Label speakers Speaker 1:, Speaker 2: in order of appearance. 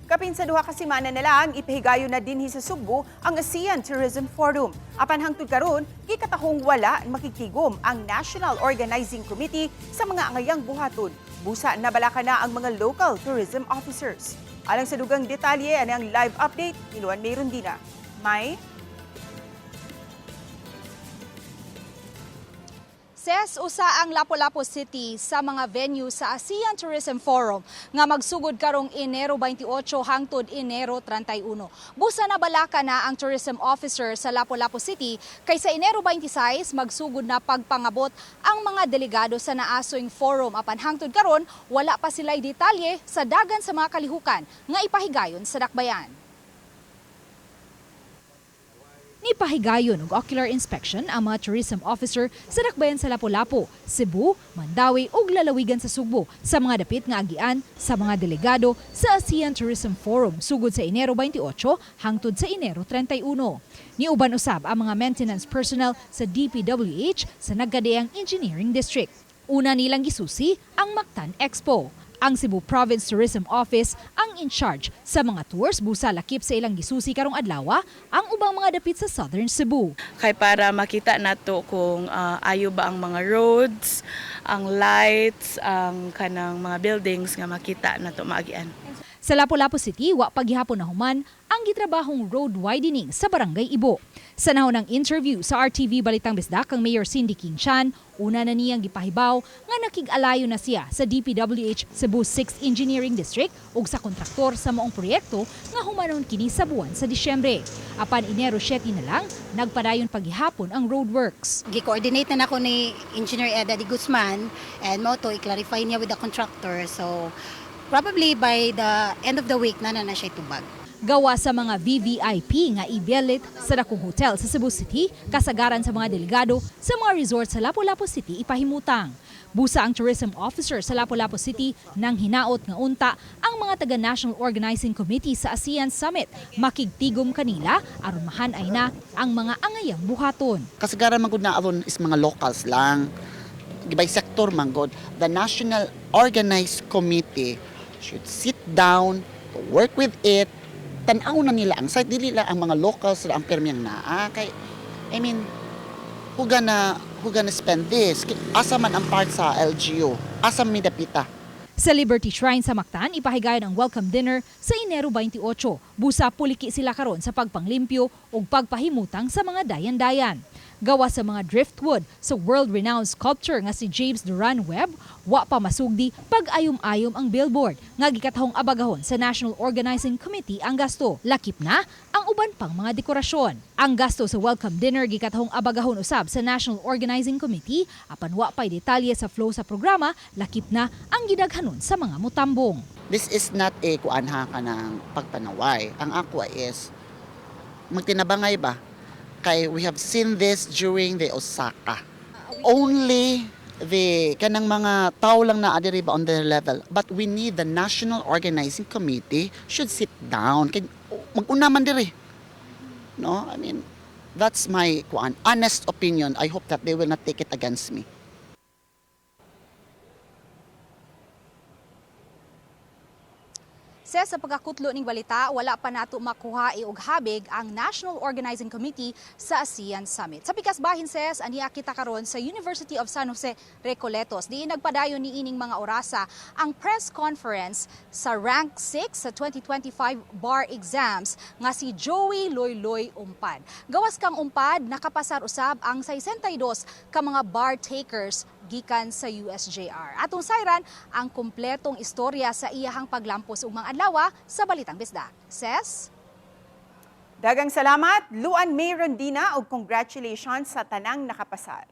Speaker 1: Kapin sa duha ka semana na lang, ipahigayon na dinhi sa Subo ang ASEAN Tourism Forum. Apan hangtod karon, gikatahong wala makikigom ang National Organizing Committee sa mga angayang buhaton. Busa na balaka na ang mga local tourism officers. Alang sa dugang detalye, ang live update ni Luan Mayrondina. May
Speaker 2: Ses usa ang Lapu-Lapu City sa mga venue sa ASEAN Tourism Forum nga magsugod karong Enero 28 hangtod Enero 31. Busa na balaka na ang tourism officer sa Lapu-Lapu City kay sa Enero 26 magsugod na pagpangabot ang mga delegado sa naasoing forum. Apan hangtod karon wala pa sila'y detalye sa dagan sa mga kalihukan nga ipahigayon sa dakbayan. Nipahigayon og ocular inspection ang mga tourism officer sa dakbayan sa Lapu-Lapu, Cebu, Mandawi ug lalawigan sa Sugbo sa mga dapit nga agian sa mga delegado sa ASEAN Tourism Forum sugod sa Enero 28 hangtod sa Enero 31. Niuban usab ang mga maintenance personnel sa DPWH sa nagkadiyang Engineering District. Una nilang gisusi ang Mactan Expo. Ang Cebu Province Tourism Office ang in charge sa mga tours busa lakip sa ilang gisusi karong adlaw ang ubang mga dapit sa Southern Cebu.
Speaker 3: Kay para makita nato kung ayo ba ang mga roads, ang lights, ang kanang mga buildings nga makita nato maagian.
Speaker 2: Sa Lapu-Lapu City, wa paghihapon na human ang gitrabahong road widening sa Barangay Ibo. Sa nahunang interview sa RTV Balitang Bisdak kang Mayor Cindy King-Chan, una na niyang gipahibaw nga nakig-alayo na siya sa DPWH Cebu 6th Engineering District ug sa kontraktor sa maong proyekto nga humanon kini sa buwan sa Disyembre. Apan Enero 7 na lang, nagpadayon paghihapon ang roadworks.
Speaker 4: Gi-coordinate na ako ni Engineer Eda Di Guzman and mo to i-clarify niya with the contractor. So probably by the end of the week na siya tubag.
Speaker 2: Gawa sa mga VVIP nga ibelit sa dakong hotel sa Cebu City, kasagaran sa mga delegado sa mga resort sa Lapu-Lapu City ipahimutang. Busa ang tourism officer sa Lapu-Lapu City nang hinaot nga unta ang mga taga-National Organizing Committee sa ASEAN Summit. Makigtigom kanila aron mahanay na ang mga angayang buhaton.
Speaker 5: Kasagaran man gud na aron is mga locals lang. Gibay sektor man gud. The National Organized Committee should sit down, work with it, tanaw na nila ang site, dili lang ang mga locals ang permiyang naa. Kay, I mean, who gonna spend this? Asa man ang part sa LGU? Asa midapita?
Speaker 2: Sa Liberty Shrine sa Mactan, ipahigayon ang welcome dinner sa Enero 28. Busa puliki sila karon sa pagpanglimpyo ug pagpahimutang sa mga dayan-dayan. Gawa sa mga driftwood sa world-renowned sculpture nga si James Duran Webb, wa pa masugdi pag-ayom-ayom ang billboard nga gikatahong abagahon sa National Organizing Committee ang gasto. Lakip na ang uban pang mga dekorasyon. Ang gasto sa welcome dinner gikatahong abagahon usab sa National Organizing Committee apan wa pay detalye sa flow sa programa, lakip na ang gidaghanon sa mga mutambong.
Speaker 5: This is not a kuanha ka ng pagpanaway. Ang ako is magtinabangay ba? Kay we have seen this during the Osaka. Only the kanang mga tao lang na adiri ba on their level, but we need the National Organizing Committee should sit down. Kay mag-una man diri. No, I mean that's my honest opinion. I hope that they will not take it against me.
Speaker 2: Sa pagkakutlo ning balita, wala pa nato makuha og habig ang National Organizing Committee sa ASEAN Summit. Sa pikas bahin ses, aniya kita karon sa University of San Jose, Recoletos. Di nagpadayon ni ining mga orasa ang press conference sa rank 6 sa 2025 bar exams nga si Joey Loyloy Umpad. Gawas kang Umpad, nakapasar usab ang 62 ka mga bar takers gikan sa USJR. Atong sayran ang kumpletong istorya sa iyahang paglampos ug mga adlaw sa Balitang Bisdak. Ses?
Speaker 1: Dagang salamat, Luan Mayrondina, ug congratulations sa tanang nakapasar.